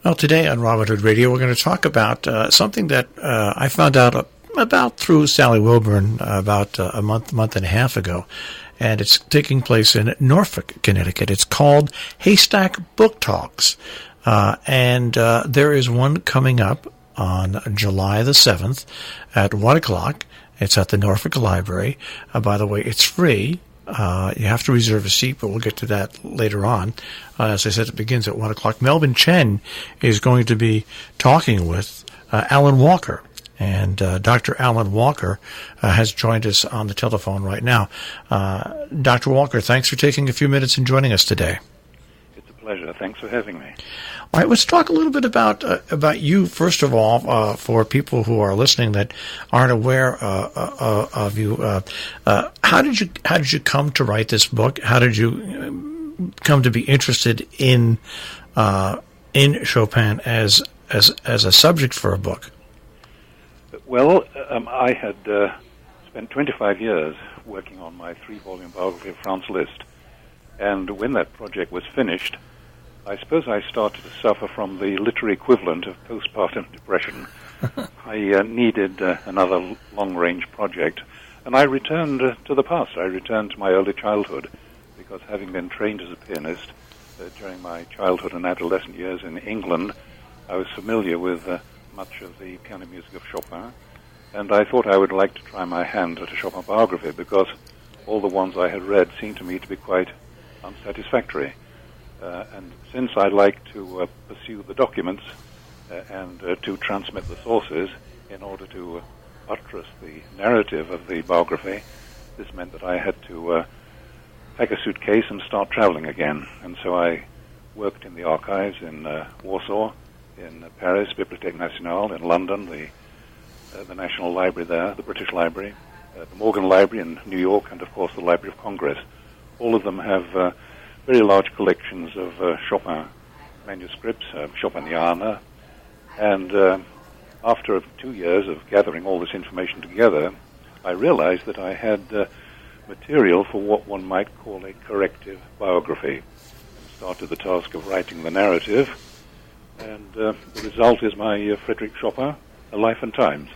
Well, today on Robin Hood Radio, we're going to talk about something that I found out about through Sally Wilburn about a month and a half ago, and it's taking place in Norfolk, Connecticut. It's called Haystack Book Talks, and there is one coming up on July the 7th at 1 o'clock. It's at the Norfolk Library. By the way, it's free. You have to reserve a seat, but we'll get to that later on. As I said, it begins at 1 o'clock. Melvin Chen is going to be talking with Alan Walker. And Dr. Alan Walker has joined us on the telephone right now. Dr. Walker, thanks for taking a few minutes and joining us today. It's a pleasure. Thanks for having me. All right, let's talk a little bit about you, first of all, for people who are listening that aren't aware of you. How did you come to write this book? How did you come to be interested in Chopin as a subject for a book? Well, I had spent 25 years working on my 3-volume biography of Franz Liszt, and when that project was finished, I suppose I started to suffer from the literary equivalent of postpartum depression. I needed another long-range project, and I returned to the past. I returned to my early childhood, because having been trained as a pianist during my childhood and adolescent years in England, I was familiar with much of the piano music of Chopin, and I thought I would like to try my hand at a Chopin biography, because all the ones I had read seemed to me to be quite unsatisfactory. And since I like to pursue the documents and to transmit the sources in order to buttress the narrative of the biography, this meant that I had to pack a suitcase and start traveling again. And so I worked in the archives in Warsaw, in Paris, Bibliothèque Nationale, in London, the National Library there, the British Library, the Morgan Library in New York, and of course the Library of Congress. All of them have very large collections of Chopin manuscripts, Chopiniana, and after 2 years of gathering all this information together, I realized that I had material for what one might call a corrective biography. I started the task of writing the narrative, and the result is my Fryderyk Chopin, A Life and Times.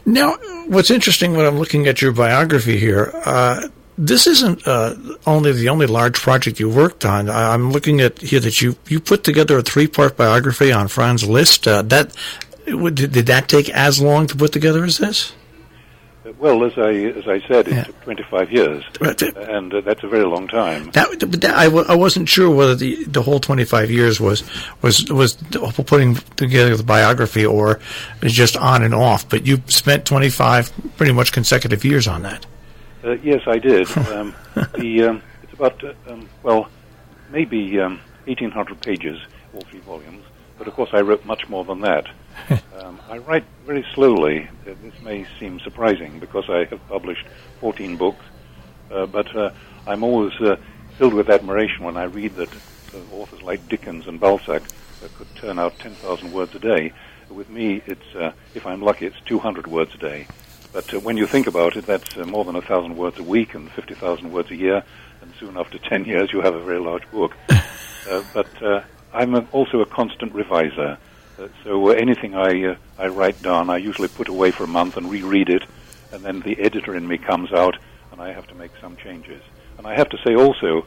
Now, what's interesting when I'm looking at your biography here, this isn't only the only large project you worked on. I'm looking at here that you put together a 3-part biography on Franz Liszt. Did that take as long to put together as this? Well, as I said, it took 25 years, and that's a very long time. I wasn't sure whether the whole 25 years was putting together the biography or just on and off. But you spent 25 pretty much consecutive years on that. Yes, I did. It's about, maybe 1,800 pages, all 3 volumes. But, of course, I wrote much more than that. I write very slowly. This may seem surprising because I have published 14 books. But I'm always filled with admiration when I read that authors like Dickens and Balzac could turn out 10,000 words a day. With me, it's if I'm lucky, it's 200 words a day. But when you think about it, that's more than 1,000 words a week and 50,000 words a year, and soon after 10 years you have a very large book. But I'm also a constant reviser. So anything I write down, I usually put away for a month and reread it, and then the editor in me comes out, and I have to make some changes. And I have to say also,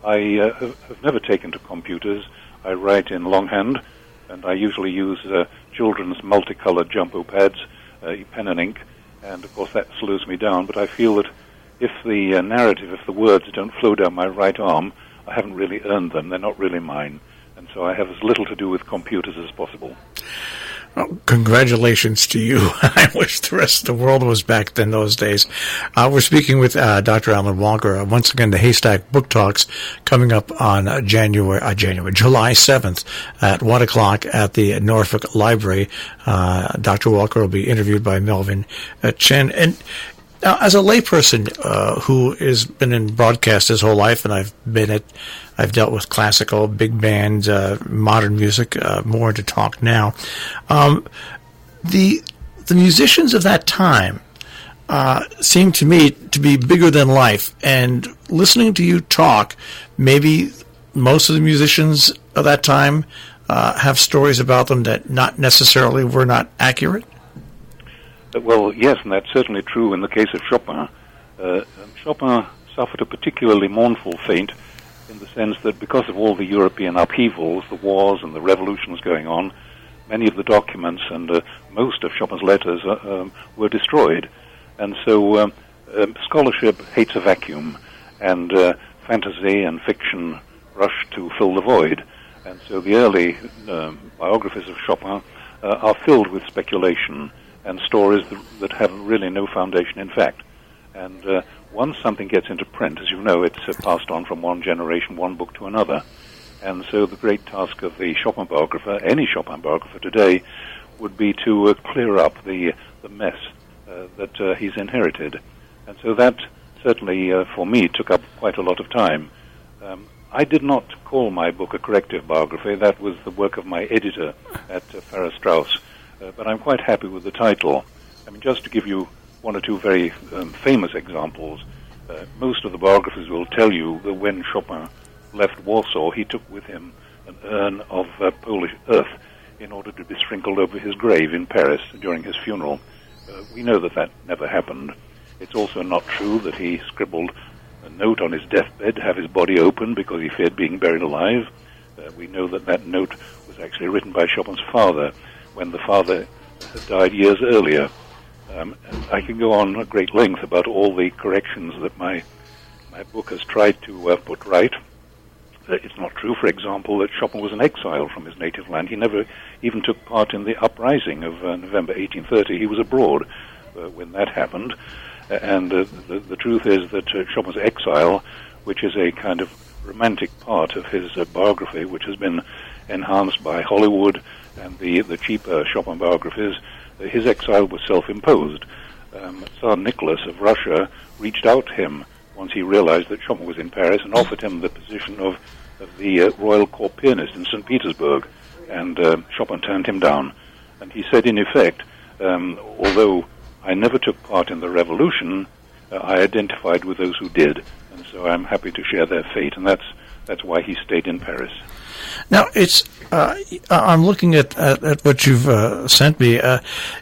I have never taken to computers. I write in longhand, and I usually use children's multicolored jumbo pads, pen and ink, and of course that slows me down, but I feel that if the narrative, if the words don't flow down my right arm, I haven't really earned them. They're not really mine. And so I have as little to do with computers as possible. Well, congratulations to you. I wish the rest of the world was back in those days. We're speaking with Dr. Alan Walker. Once again, the Haystack Book Talks coming up on July 7th at 1 o'clock at the Norfolk Library. Dr. Walker will be interviewed by Melvin Chen. And now, as a layperson who has been in broadcast his whole life, and I've dealt with classical, big band, modern music, more into talk now. The musicians of that time seem to me to be bigger than life. And listening to you talk, maybe most of the musicians of that time have stories about them that not necessarily were not accurate? Well, yes, and that's certainly true in the case of Chopin. Chopin suffered a particularly mournful fate in the sense that because of all the European upheavals, the wars and the revolutions going on, many of the documents and most of Chopin's letters were destroyed. And so scholarship hates a vacuum, and fantasy and fiction rush to fill the void. And so the early biographies of Chopin are filled with speculation and stories that have really no foundation in fact. And once something gets into print, as you know, it's passed on from one generation, one book to another. And so the great task of the Chopin biographer, any Chopin biographer today, would be to clear up the mess that he's inherited. And so that certainly, for me, took up quite a lot of time. I did not call my book a corrective biography. That was the work of my editor at Farrar Straus. But I'm quite happy with the title. I mean, just to give you one or two very famous examples, most of the biographers will tell you that when Chopin left Warsaw, he took with him an urn of Polish earth in order to be sprinkled over his grave in Paris during his funeral. We know that that never happened. It's also not true that he scribbled a note on his deathbed to have his body opened because he feared being buried alive. We know that that note was actually written by Chopin's father when the father had died years earlier. And I can go on at great length about all the corrections that my book has tried to put right. It's not true, for example, that Chopin was an exile from his native land. He never even took part in the uprising of November 1830. He was abroad when that happened. And the truth is that Chopin's exile, which is a kind of romantic part of his biography, which has been enhanced by Hollywood and the cheaper Chopin biographies, his exile was self-imposed. Tsar Nicholas of Russia reached out to him once he realized that Chopin was in Paris and offered him the position of the Royal Court pianist in St. Petersburg, and Chopin turned him down. And he said, in effect, although I never took part in the revolution, I identified with those who did, and so I'm happy to share their fate, and that's why he stayed in Paris. Now, it's I'm looking at what you've sent me.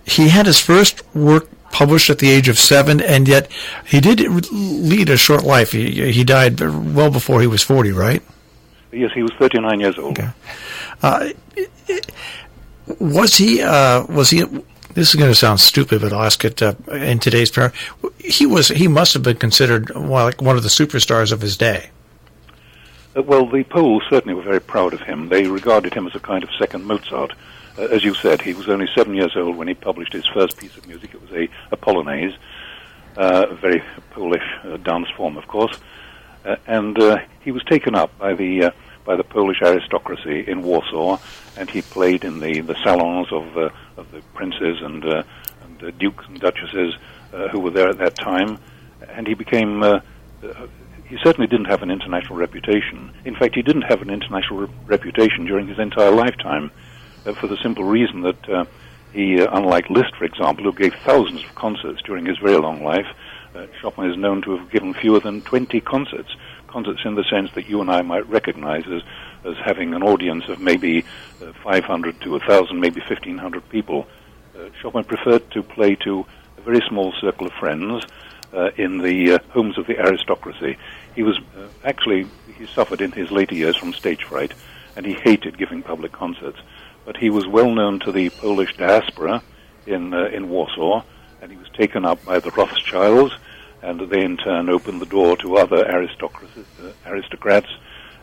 He had his first work published at the age of 7, and yet he did lead a short life. He died well before he was 40, right? Yes, he was 39 years old. Okay. Was he? This is going to sound stupid, but I'll ask it in today's paradigm. He must have been considered like one of the superstars of his day. Well, the Poles certainly were very proud of him. They regarded him as a kind of second Mozart. As you said, he was only 7 years old when he published his first piece of music. It was a polonaise, a very Polish dance form, of course. And he was taken up by the Polish aristocracy in Warsaw, and he played in the salons of the princes and dukes and duchesses who were there at that time. And he became... he certainly didn't have an international reputation. In fact, he didn't have an international reputation during his entire lifetime, for the simple reason that he, unlike Liszt, for example, who gave thousands of concerts during his very long life, Chopin is known to have given fewer than 20 concerts in the sense that you and I might recognize as having an audience of maybe 500 to 1,000, maybe 1,500 people. Chopin preferred to play to a very small circle of friends in the homes of the aristocracy. He was he suffered in his later years from stage fright, and he hated giving public concerts. But he was well known to the Polish diaspora in Warsaw, and he was taken up by the Rothschilds, and they in turn opened the door to other aristocrats,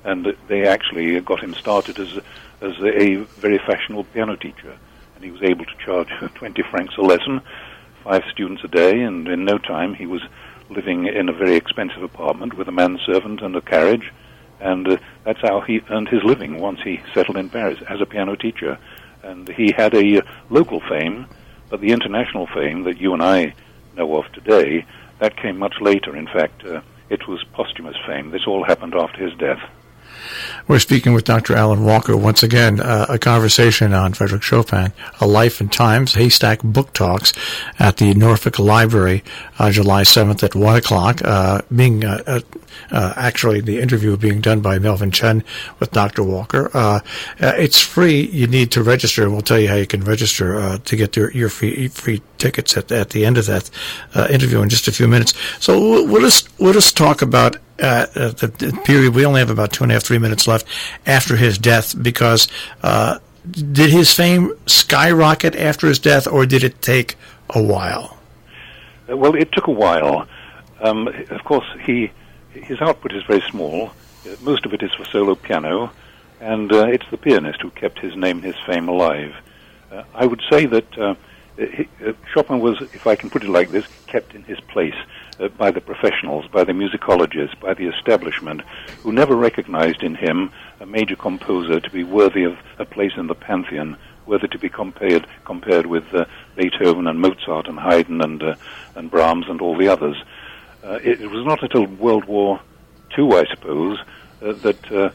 and they actually got him started as a very fashionable piano teacher, and he was able to charge 20 francs a lesson, 5 students a day, and in no time he was living in a very expensive apartment with a manservant and a carriage, and that's how he earned his living once he settled in Paris as a piano teacher. And he had a local fame, but the international fame that you and I know of today, that came much later. In fact, it was posthumous fame. This all happened after his death. We're speaking with Dr. Alan Walker. Once again, a conversation on Fryderyk Chopin, a Life and Times&nbsp book talks at the Norfolk Library, July 7th at 1 o'clock, actually the interview being done by Melvin Chen with Dr. Walker. It's free. You need to register, and we'll tell you how you can register to get your free tickets at the end of that interview in just a few minutes. So let us talk about the period. We only have about 2.5-3 minutes left after his death, because did his fame skyrocket after his death, or did it take a while? Well, it took a while. Of course, his output is very small. Most of it is for solo piano, and it's the pianist who kept his name, his fame alive. I would say that Chopin was, if I can put it like this, kept in his place by the professionals, by the musicologists, by the establishment, who never recognized in him a major composer to be worthy of a place in the pantheon, worthy to be compared with Beethoven and Mozart and Haydn and Brahms and all the others. It was not until World War II, I suppose, that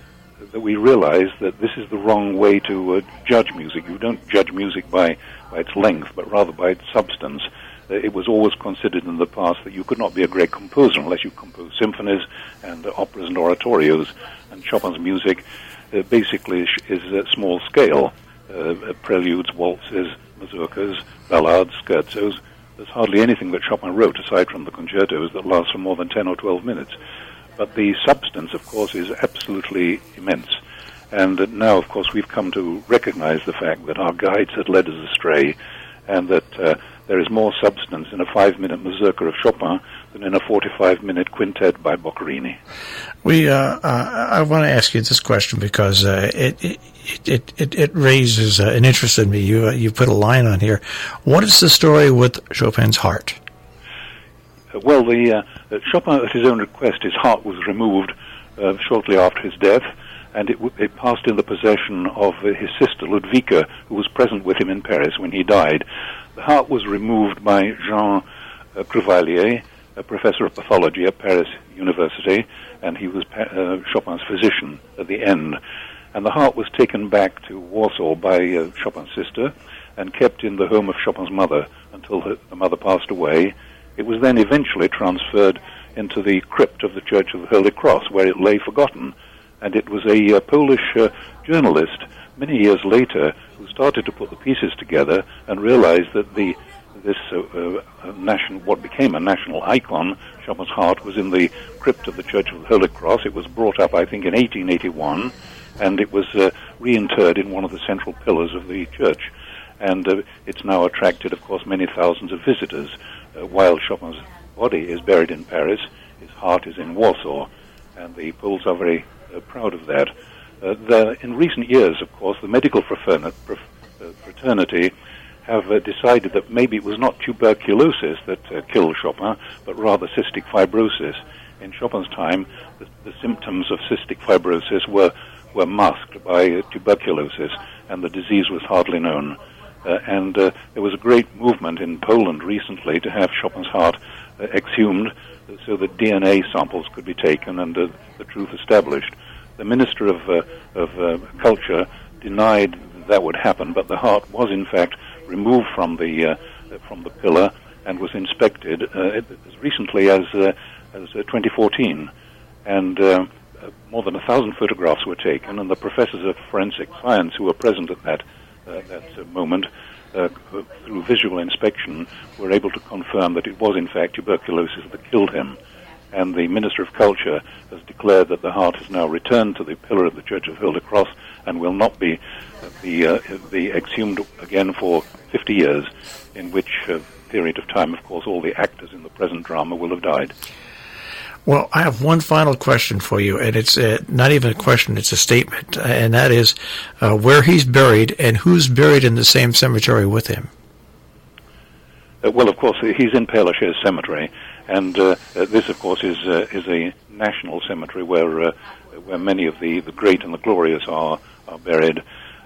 we realized that this is the wrong way to judge music. You don't judge music by its length, but rather by its substance. It was always considered in the past that you could not be a great composer unless you composed symphonies and operas and oratorios. And Chopin's music basically is small scale. Preludes, waltzes, mazurkas, ballades, scherzos. There's hardly anything that Chopin wrote, aside from the concertos, that lasts for more than 10 or 12 minutes. But the substance, of course, is absolutely immense. And now, of course, we've come to recognize the fact that our guides had led us astray, and that there is more substance in a 5-minute mazurka of Chopin than in a 45-minute quintet by Boccherini. I want to ask you this question because it raises an interest in me. You put a line on here. What is the story with Chopin's heart? Well, Chopin, at his own request, his heart was removed shortly after his death, and it passed in the possession of his sister, Ludwika, who was present with him in Paris when he died. The heart was removed by Jean Crevallier, a professor of pathology at Paris University, and he was Chopin's physician at the end. And the heart was taken back to Warsaw by Chopin's sister and kept in the home of Chopin's mother until the mother passed away. It was then eventually transferred into the crypt of the Church of the Holy Cross, where it lay forgotten. And it was a Polish journalist many years later who started to put the pieces together and realized that what became a national icon, Chopin's heart, was in the crypt of the Church of the Holy Cross. It was brought up, I think, in 1881, and it was reinterred in one of the central pillars of the church. And it's now attracted, of course, many thousands of visitors. While Chopin's body is buried in Paris, his heart is in Warsaw, and the Poles are very proud of that. In recent years, of course, the medical fraternity have decided that maybe it was not tuberculosis that killed Chopin, but rather cystic fibrosis. In Chopin's time, the symptoms of cystic fibrosis were masked by tuberculosis, and the disease was hardly known. And there was a great movement in Poland recently to have Chopin's heart exhumed so that DNA samples could be taken and the truth established. The Minister of Culture denied that would happen, but the heart was in fact removed from the pillar and was inspected as recently as 2014, and more than 1,000 photographs were taken, and the professors of forensic science who were present at that moment, through visual inspection, were able to confirm that it was in fact tuberculosis that killed him. And the Minister of Culture has declared that the heart has now returned to the pillar of the Church of the Holy Cross and will not be exhumed again for 50 years, in which period of time, of course, all the actors in the present drama will have died. Well, I have one final question for you, and it's not even a question, it's a statement, and that is where he's buried and who's buried in the same cemetery with him. Well, of course, he's in Père Lachaise Cemetery, and this, of course, is a national cemetery where many of the great and the glorious are buried.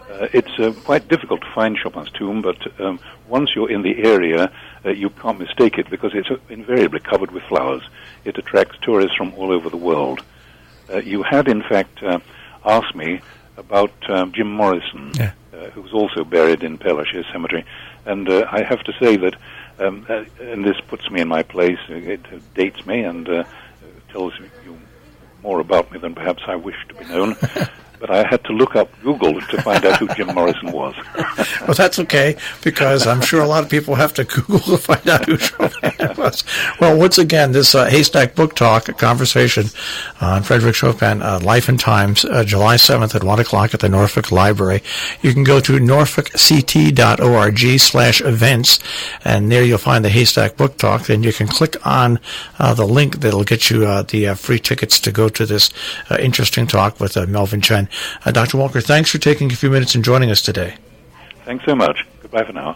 It's quite difficult to find Chopin's tomb, but once you're in the area, you can't mistake it because it's invariably covered with flowers. It attracts tourists from all over the world. You had, in fact, asked me about Jim Morrison, who was also buried in Père Lachaise Cemetery. And I have to say that, and this puts me in my place, it dates me and tells you more about me than perhaps I wish to be known. But I had to look up Google to find out who Jim Morrison was. Well, that's okay, because I'm sure a lot of people have to Google to find out who Chopin was. Well, once again, this Haystack Book Talk, a conversation on Fryderyk Chopin, Life and Times, July 7th at 1 o'clock at the Norfolk Library. You can go to norfolkct.org/events, and there you'll find the Haystack Book Talk. Then you can click on the link that'll get you the free tickets to go to this interesting talk with Melvin Chen. Dr. Walker, thanks for taking a few minutes and joining us today. Thanks so much. Goodbye for now.